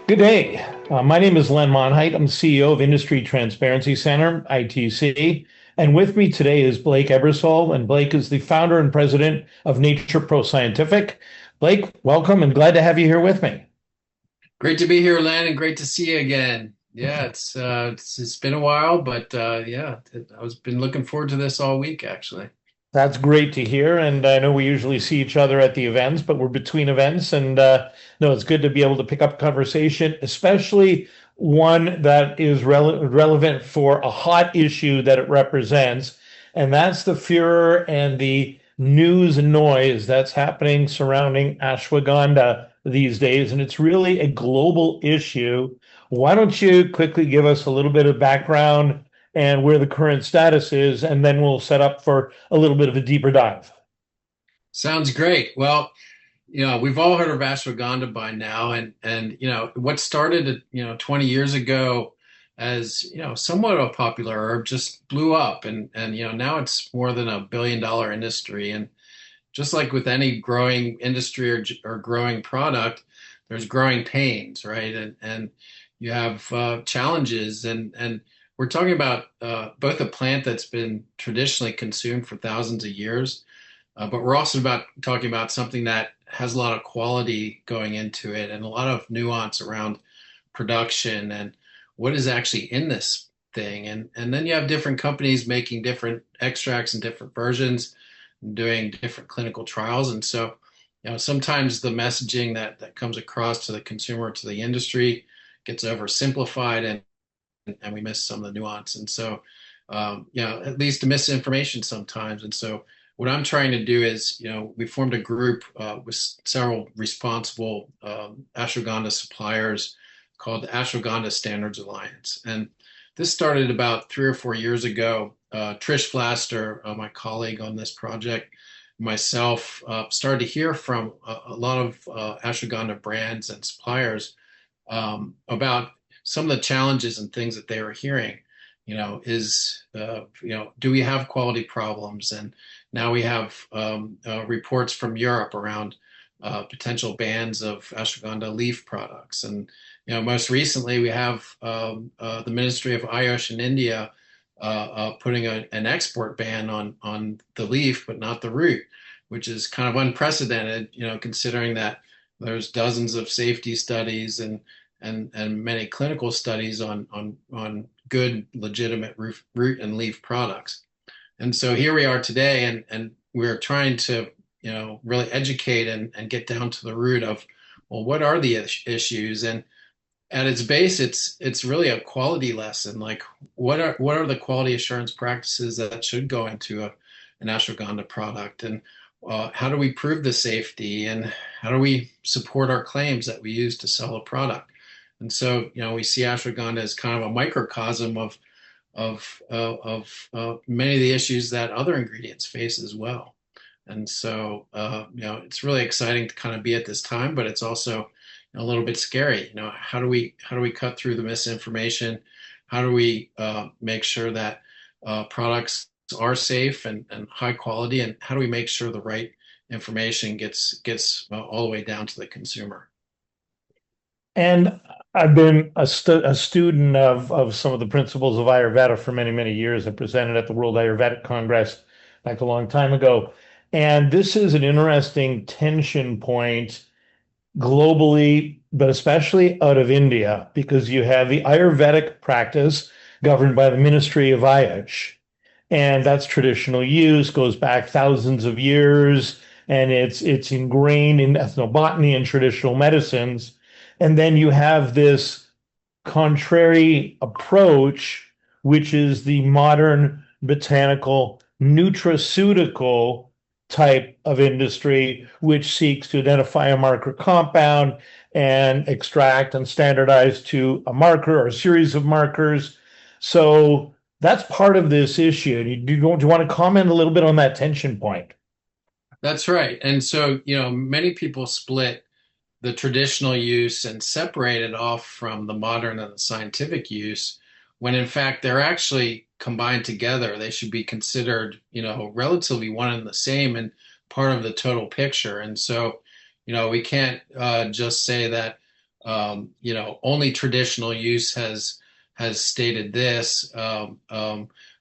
Good day. My name is Len Monheit. I'm the CEO of Industry Transparency Center, ITC. And with me today is Blake Ebersole, and Blake is the founder and president of NaturPro Scientific. Blake, welcome and glad to have you here with me. Great to be here, Len, and great to see you again. Yeah, it's been a while, but yeah, I was been looking forward to this all week actually. That's great to hear. And I know we usually see each other at the events, but we're between events. And no, it's good to be able to pick up conversation, especially one that is relevant for a hot issue that it represents. And that's the furor and the news and noise that's happening surrounding ashwagandha these days. And it's really a global issue. Why don't you quickly give us a little bit of background and where the current status is, and then we'll set up for a little bit of a deeper dive. Sounds great. Well, we've all heard of ashwagandha by now, and what started 20 years ago as somewhat a popular herb just blew up, and now it's more than $1 billion industry. And just like with any growing industry or growing product, there's growing pains, right? And you have challenges, and we're talking about both a plant that's been traditionally consumed for thousands of years, but we're also talking about something that has a lot of quality going into it and a lot of nuance around production and what is actually in this thing. And then you have different companies making different extracts and different versions, doing different clinical trials. And so, sometimes the messaging that comes across to the consumer, to the industry, gets oversimplified and we miss some of the nuance. And so, it leads to misinformation sometimes. And so, what I'm trying to do is, we formed a group with several responsible ashwagandha suppliers called the Ashwagandha Standards Alliance. And this started about 3 or 4 years ago. Trish Flaster, my colleague on this project, myself, started to hear from a lot of ashwagandha brands and suppliers about some of the challenges and things that they were hearing. Do we have quality problems? And now we have reports from Europe around potential bans of ashwagandha leaf products. And most recently, we have the Ministry of Ayush in India putting an export ban on the leaf, but not the root, which is kind of unprecedented, considering that there's dozens of safety studies and many clinical studies on good, legitimate root and leaf products. And so here we are today, and we're trying to, really educate and get down to the root of, well, what are the issues? And at its base, it's really a quality lesson. Like, what are the quality assurance practices that should go into an ashwagandha product, and how do we prove the safety, and how do we support our claims that we use to sell a product? And so, we see ashwagandha as kind of a microcosm of many of the issues that other ingredients face as well. And so, it's really exciting to kind of be at this time, but it's also a little bit scary. How do we cut through the misinformation? How do we make sure that products are safe and high quality? And how do we make sure the right information gets all the way down to the consumer? And I've been a student of some of the principles of Ayurveda for many, many years. I presented at the World Ayurvedic Congress back a long time ago. And this is an interesting tension point globally, but especially out of India, because you have the Ayurvedic practice governed by the Ministry of Ayush. And that's traditional use, goes back thousands of years, and it's ingrained in ethnobotany and traditional medicines. And then you have this contrary approach, which is the modern botanical nutraceutical type of industry, which seeks to identify a marker compound and extract and standardize to a marker or a series of markers. So that's part of this issue. Do you want to comment a little bit on that tension point? That's right. And so, many people split the traditional use and separate it off from the modern and the scientific use, when in fact they're actually combined together. They should be considered, relatively one and the same and part of the total picture. And so, we can't just say that only traditional use has stated this.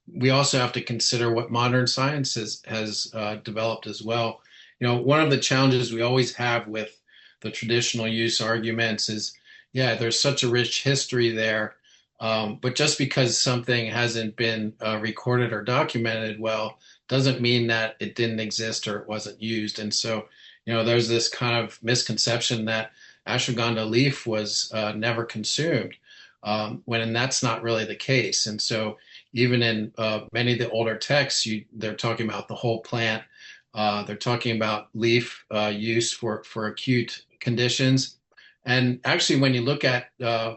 We also have to consider what modern science has developed as well. One of the challenges we always have with the traditional use arguments is, yeah, there's such a rich history there, but just because something hasn't been recorded or documented well doesn't mean that it didn't exist or it wasn't used. And so, there's this kind of misconception that ashwagandha leaf was never consumed, when that's not really the case. And so, even in many of the older texts, they're talking about the whole plant. They're talking about leaf use for acute conditions. And actually, when you look at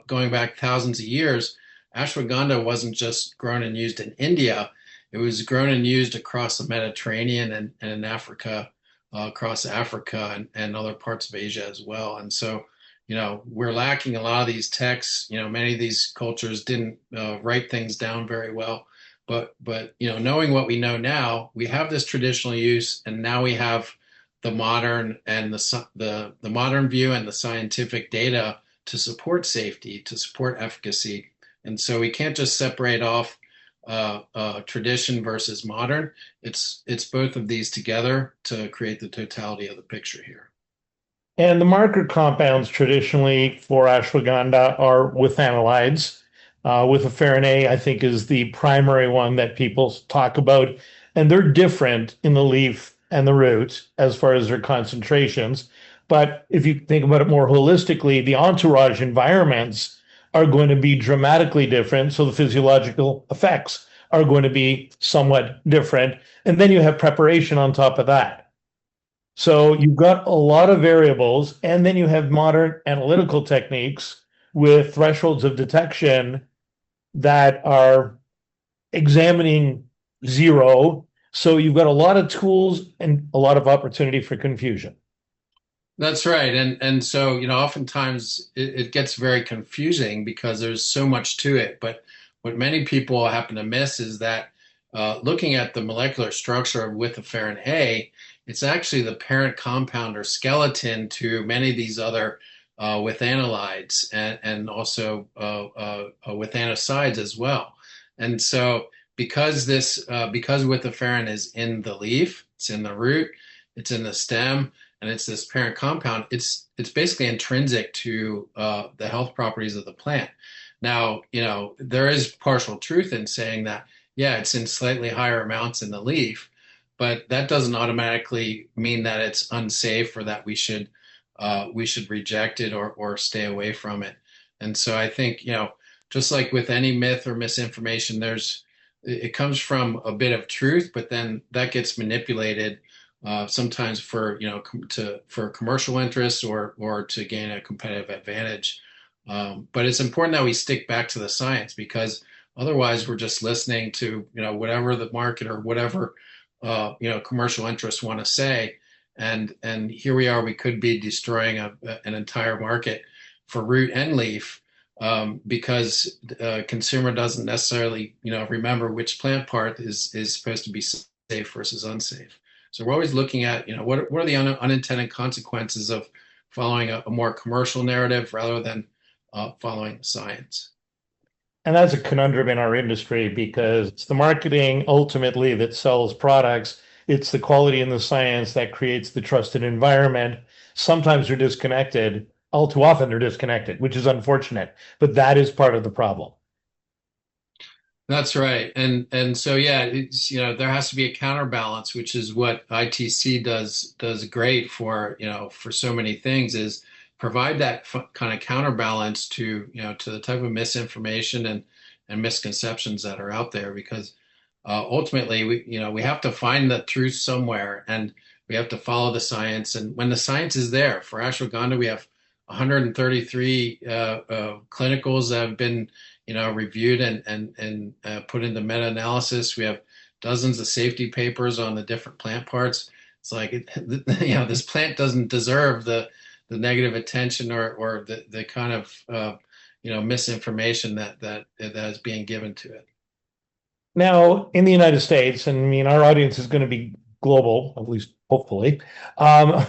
going back thousands of years, ashwagandha wasn't just grown and used in India. It was grown and used across the Mediterranean and in Africa, across Africa and other parts of Asia as well. And so, we're lacking a lot of these texts. Many of these cultures didn't write things down very well. But knowing what we know now, we have this traditional use, and now we have the modern and the modern view and the scientific data to support safety, to support efficacy. And so we can't just separate off tradition versus modern. It's both of these together to create the totality of the picture here. And the marker compounds traditionally for ashwagandha are withanolides. Withaferin A, I think, is the primary one that people talk about, and they're different in the leaf and the root as far as their concentrations. But if you think about it more holistically, the entourage environments are going to be dramatically different. So the physiological effects are going to be somewhat different. And then you have preparation on top of that. So you've got a lot of variables, and then you have modern analytical techniques with thresholds of detection that are examining zero. So you've got a lot of tools and a lot of opportunity for confusion. That's right. And so, oftentimes it gets very confusing because there's so much to it. But what many people happen to miss is that looking at the molecular structure of withaferin A, it's actually the parent compound or skeleton to many of these other withanolides and also withanosides as well. And so because withaferin is in the leaf, it's in the root, it's in the stem, and it's this parent compound, it's basically intrinsic to the health properties of the plant. Now, there is partial truth in saying that, yeah, it's in slightly higher amounts in the leaf, but that doesn't automatically mean that it's unsafe or that we should reject it or stay away from it. And so I think, just like with any myth or misinformation, it comes from a bit of truth, but then that gets manipulated sometimes for commercial interests or to gain a competitive advantage. But it's important that we stick back to the science because otherwise we're just listening to whatever the market or whatever commercial interests want to say, and here we are. We could be destroying an entire market for root and leaf because consumer doesn't necessarily remember which plant part is supposed to be safe versus unsafe. So we're always looking at what are the unintended consequences of following a more commercial narrative rather than following the science. And that's a conundrum in our industry because it's the marketing ultimately that sells products. It's the quality and the science that creates the trusted environment. Sometimes they're disconnected. All too often they're disconnected, which is unfortunate, but that is part of the problem. That's right. And so yeah, it's there has to be a counterbalance, which is what ITC does great for so many things is provide that kind of counterbalance to the type of misinformation and misconceptions that are out there because ultimately we have to find the truth somewhere and we have to follow the science, and when the science is there for ashwagandha we have 133 clinicals that have been reviewed and put into meta-analysis. We have dozens of safety papers on the different plant parts. It's like this plant doesn't deserve the negative attention or the kind of misinformation that is being given to it. Now, in the United States, and I mean, our audience is going to be global, at least hopefully. Um,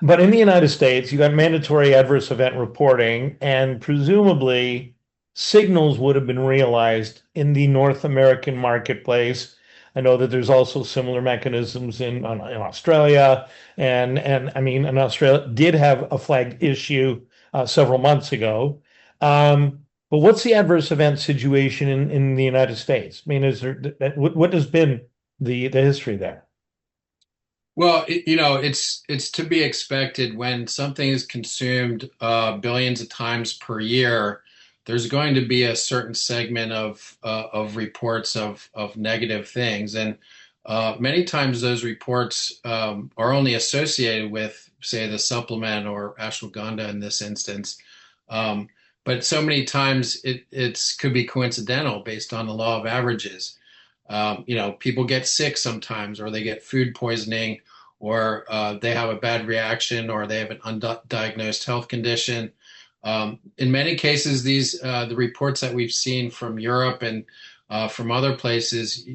but in the United States, you got mandatory adverse event reporting, and presumably signals would have been realized in the North American marketplace. I know that there's also similar mechanisms in Australia, and I mean, and Australia did have a flagged issue several months ago. But what's the adverse event situation in the United States? I mean, is there what has been the history there? Well, it's to be expected when something is consumed billions of times per year. There's going to be a certain segment of reports of negative things, and many times those reports are only associated with, say, the supplement or ashwagandha in this instance. Um, but so many times it's could be coincidental based on the law of averages. People get sick sometimes, or they get food poisoning, or they have a bad reaction, or they have an undiagnosed health condition. In many cases, these the reports that we've seen from Europe and from other places,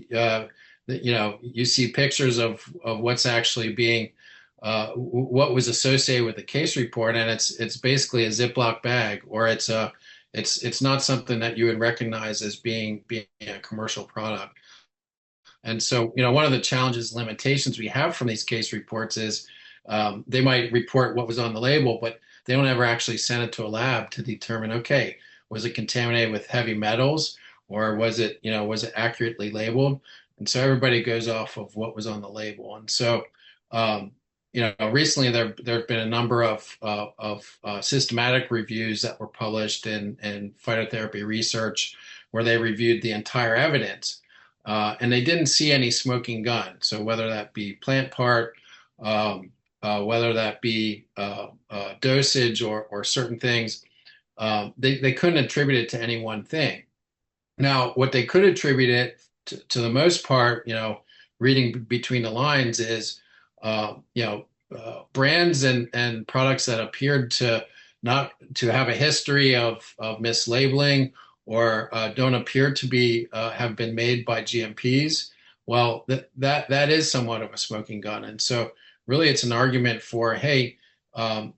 you see pictures of what's actually being what was associated with the case report, and it's basically a Ziploc bag, or it's not something that you would recognize as being a commercial product. And so, one of the challenges, limitations we have from these case reports is they might report what was on the label, but they don't ever actually send it to a lab to determine, okay, was it contaminated with heavy metals, or was it accurately labeled? And so everybody goes off of what was on the label. And so, recently there have been a number of systematic reviews that were published in phytotherapy research, where they reviewed the entire evidence, and they didn't see any smoking gun. So whether that be plant part, whether that be dosage, or certain things, they couldn't attribute it to any one thing. Now, what they could attribute it to the most part, reading between the lines, is brands and products that appeared to not to have a history of mislabeling, or don't appear to be have been made by GMPs. Well, that is somewhat of a smoking gun, and so really it's an argument for, hey,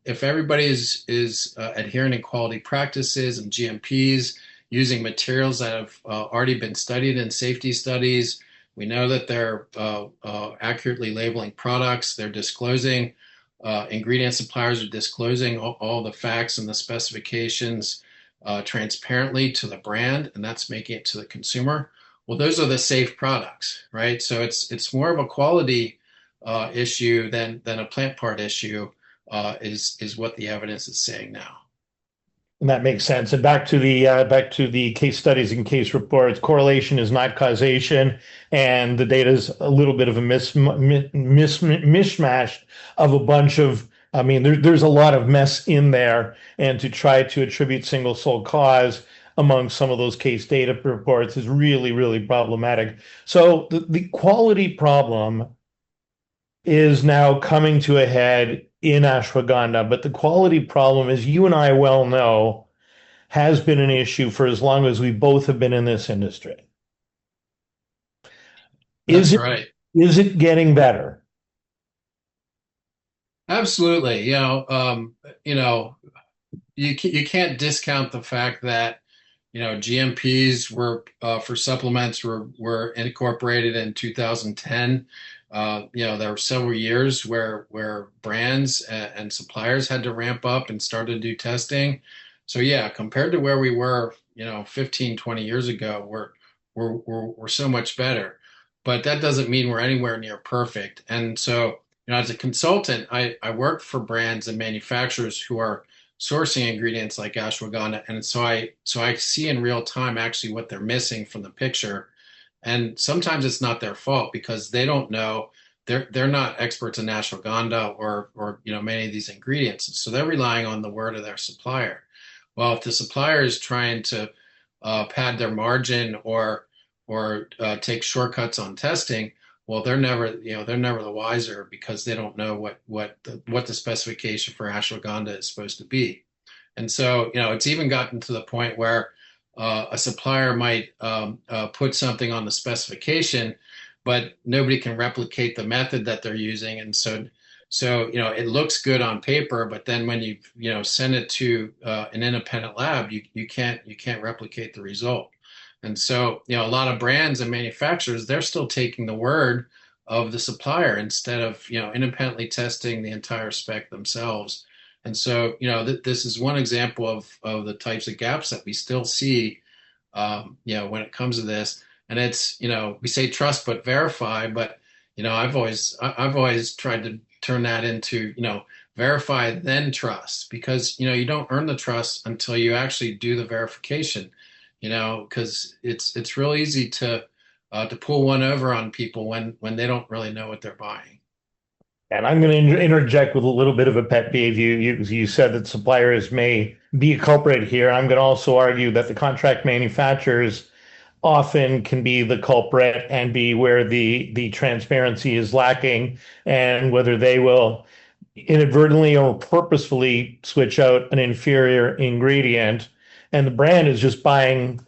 if everybody is adhering to quality practices and GMPs, using materials that have already been studied in safety studies. We know that they're accurately labeling products. They're disclosing, ingredient suppliers are disclosing all the facts and the specifications transparently to the brand, and that's making it to the consumer. Well, those are the safe products, right? So it's more of a quality issue than a plant part issue, is what the evidence is saying now. And that makes sense. And back to the case studies and case reports. Correlation is not causation, and the data is a little bit of a mishmash of a bunch of. I mean, there's a lot of mess in there, and to try to attribute single sole cause among some of those case data reports is really, really problematic. So the quality problem is now coming to a head in ashwagandha, but the quality problem, as you and I well know, has been an issue for as long as we both have been in this industry. Is That's it right. is it getting better? Absolutely. You can't discount the fact that GMPs were for supplements were incorporated in 2010. There were several years where brands and suppliers had to ramp up and start to do testing. So yeah, compared to where we were, 15, 20 years ago, we're so much better. But that doesn't mean we're anywhere near perfect. And so, as a consultant, I work for brands and manufacturers who are sourcing ingredients like ashwagandha, and so I see in real time actually what they're missing from the picture. And sometimes it's not their fault because they don't know. They're not experts in ashwagandha, or many of these ingredients, so they're relying on the word of their supplier. Well, if the supplier is trying to pad their margin, or take shortcuts on testing, well, they're never the wiser, because they don't know what the specification for ashwagandha is supposed to be. And so, it's even gotten to the point where a supplier might put something on the specification, but nobody can replicate the method that they're using. And so it looks good on paper, but then when you send it to an independent lab, you can't replicate the result. And so, a lot of brands and manufacturers, they're still taking the word of the supplier instead of, independently testing the entire spec themselves. And so, this is one example of the types of gaps that we still see, when it comes to this. And it's, we say trust but verify, but I've always tried to turn that into, verify then trust, because you don't earn the trust until you actually do the verification, because it's real easy to pull one over on people when they don't really know what they're buying. And I'm going to interject with a little bit of a pet peeve. You said that suppliers may be a culprit here. I'm going to also argue that the contract manufacturers often can be the culprit and be where the transparency is lacking, and whether they will inadvertently or purposefully switch out an inferior ingredient, and the brand is just buying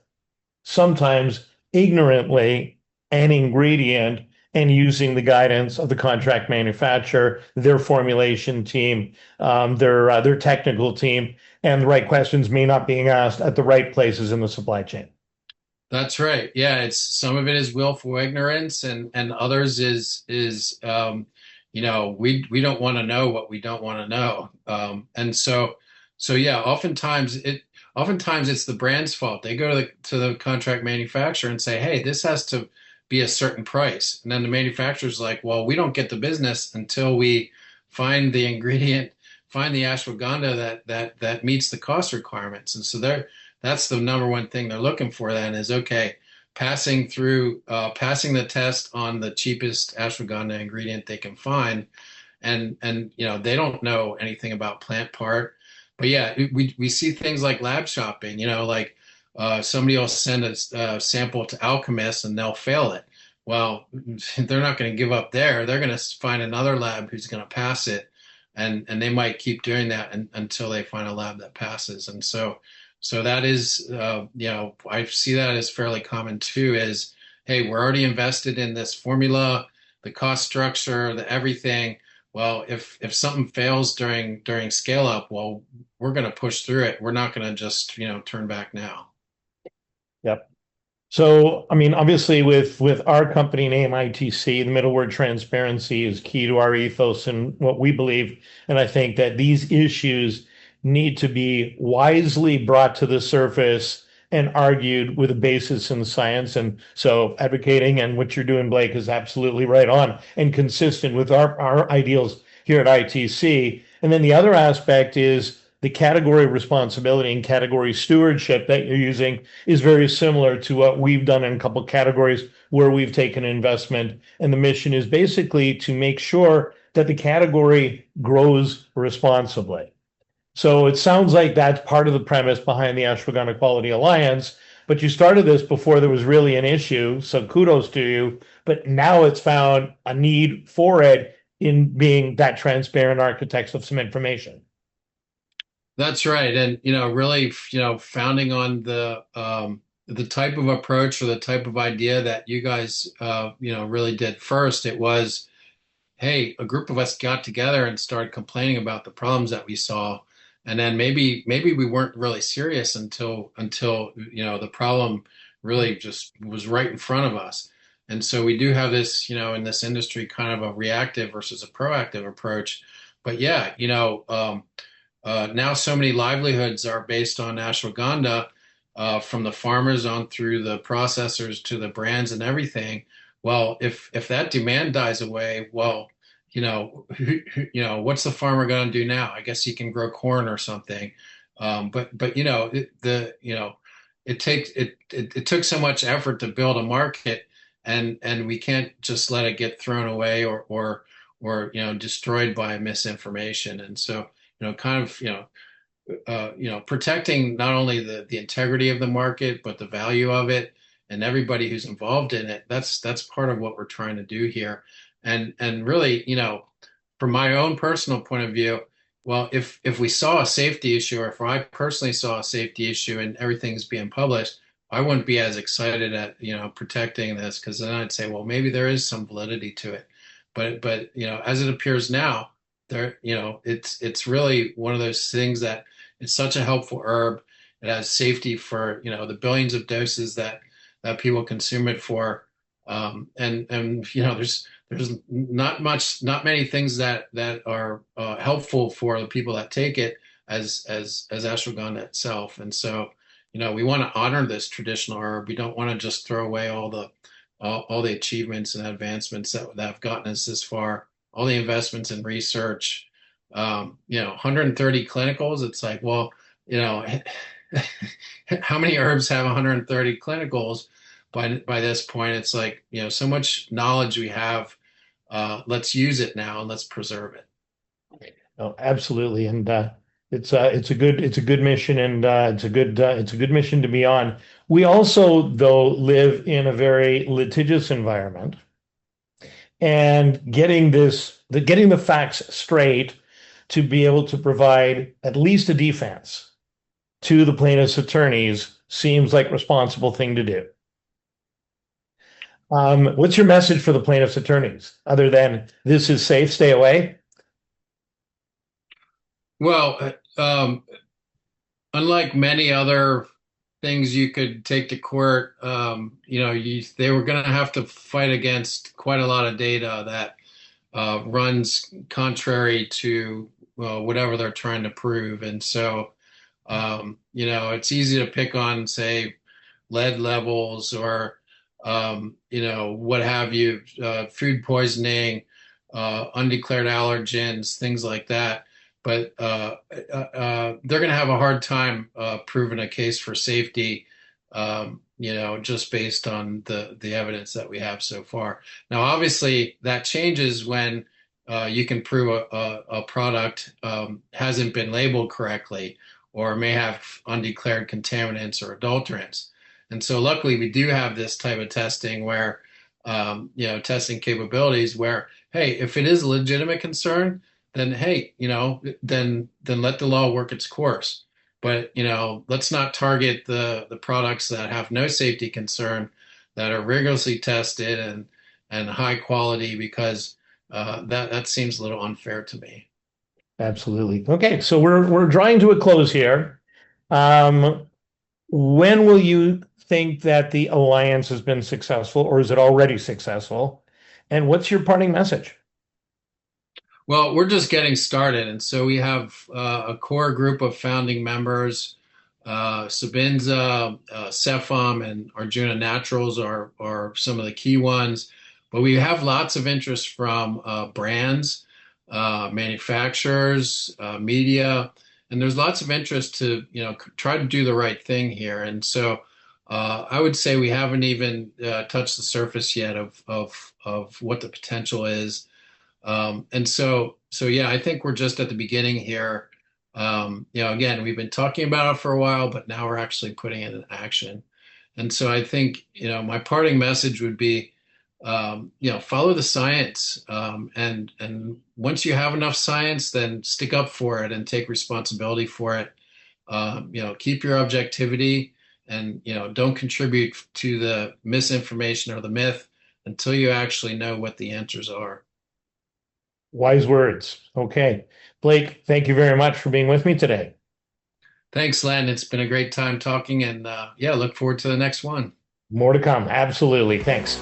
sometimes ignorantly an ingredient and using the guidance of the contract manufacturer, their formulation team, their technical team, and the right questions may not being asked at the right places in the supply chain. That's right. Yeah, it's some of it is willful ignorance, and others is we don't want to know what we don't want to know. And so yeah, oftentimes it's the brand's fault. They go to the contract manufacturer and say, "Hey, this has to be a certain price," and then the manufacturer's like, "Well, we don't get the business until we find the ingredient, find the ashwagandha that meets the cost requirements." And so that's the number one thing they're looking for then is, okay, passing the test on the cheapest ashwagandha ingredient they can find. And they don't know anything about plant part. But yeah, we see things like lab shopping, like somebody will send a sample to Alchemist and they'll fail it. Well, they're not going to give up there. They're going to find another lab who's going to pass it, and they might keep doing that until they find a lab that passes. And so that is, I see that as fairly common too, is, hey, we're already invested in this formula, the cost structure, the everything. Well, if something fails during scale up, well, we're going to push through it. We're not going to just, turn back now. Yep. So, I mean, obviously, with our company name ITC, the middle word transparency is key to our ethos and what we believe. And I think that these issues need to be wisely brought to the surface and argued with a basis in science. And so, advocating and what you're doing, Blake, is absolutely right on and consistent with our ideals here at ITC. And then the other aspect is the category responsibility and category stewardship that you're using is very similar to what we've done in a couple of categories where we've taken investment. And the mission is basically to make sure that the category grows responsibly. So it sounds like that's part of the premise behind the Ashwagandha Quality Alliance. But you started this before there was really an issue. So kudos to you. But now it's found a need for it in being that transparent architects of some information. That's right. And, really, founding on the type of approach or the type of idea that you guys, really did first, it was, hey, a group of us got together and started complaining about the problems that we saw. And then maybe we weren't really serious until the problem really just was right in front of us. And so we do have this, in this industry, kind of a reactive versus a proactive approach. But yeah, now so many livelihoods are based on ashwagandha, from the farmers on through the processors to the brands and everything. Well, if that demand dies away, well, what's the farmer going to do now? I guess he can grow corn or something. But it took so much effort to build a market, and we can't just let it get thrown away or destroyed by misinformation. And so, kind of, protecting not only the integrity of the market, but the value of it and everybody who's involved in it. That's part of what we're trying to do here. And really, from my own personal point of view, well, if we saw a safety issue, or if I personally saw a safety issue and everything's being published, I wouldn't be as excited at, protecting this because then I'd say, well, maybe there is some validity to it. But, as it appears now, it's really one of those things that it's such a helpful herb. It has safety for, the billions of doses that people consume it for. There's not many things that are helpful for the people that take it as ashwagandha itself. And so, we want to honor this traditional herb. We don't want to just throw away all the achievements and advancements that have gotten us this far, all the investments in research. 130 clinicals. It's like, well, you know, how many herbs have 130 clinicals by this point? It's like, so much knowledge we have. Let's use it now and let's preserve it. Oh, absolutely. And it's a good mission, and it's a good mission to be on. We also, though, live in a very litigious environment, and getting the facts straight to be able to provide at least a defense to the plaintiff's attorneys seems like a responsible thing to do. What's your message for the plaintiff's attorneys other than this is safe, stay away? Well, unlike many other things you could take to court, they were going to have to fight against quite a lot of data that runs contrary to whatever they're trying to prove. And so, it's easy to pick on, say, lead levels or, what have you, food poisoning, undeclared allergens, things like that. But they're going to have a hard time proving a case for safety, just based on the evidence that we have so far. Now, obviously, that changes when you can prove a product hasn't been labeled correctly or may have undeclared contaminants or adulterants. And so, luckily, we do have this type of testing where, testing capabilities where, hey, if it is a legitimate concern, then hey, then let the law work its course. But let's not target the products that have no safety concern, that are rigorously tested and high quality, because that seems a little unfair to me. Absolutely. Okay, so we're drawing to a close here. Um, when will you think that the alliance has been successful, or is it already successful? And what's your parting message? Well, we're just getting started, and so we have a core group of founding members. Sabinza, Cepham, and Arjuna Naturals are some of the key ones, but we have lots of interest from brands, manufacturers, media, and there's lots of interest to try to do the right thing here. And so I would say we haven't even touched the surface yet of what the potential is. And so yeah, I think we're just at the beginning here. Again, we've been talking about it for a while, but now we're actually putting it in action. And so I think, my parting message would be, follow the science. And once you have enough science, then stick up for it and take responsibility for it. Keep your objectivity and, don't contribute to the misinformation or the myth until you actually know what the answers are. Wise words. Okay. Blake, thank you very much for being with me today. Thanks, Len. It's been a great time talking, and yeah, look forward to the next one. More to come. Absolutely. Thanks.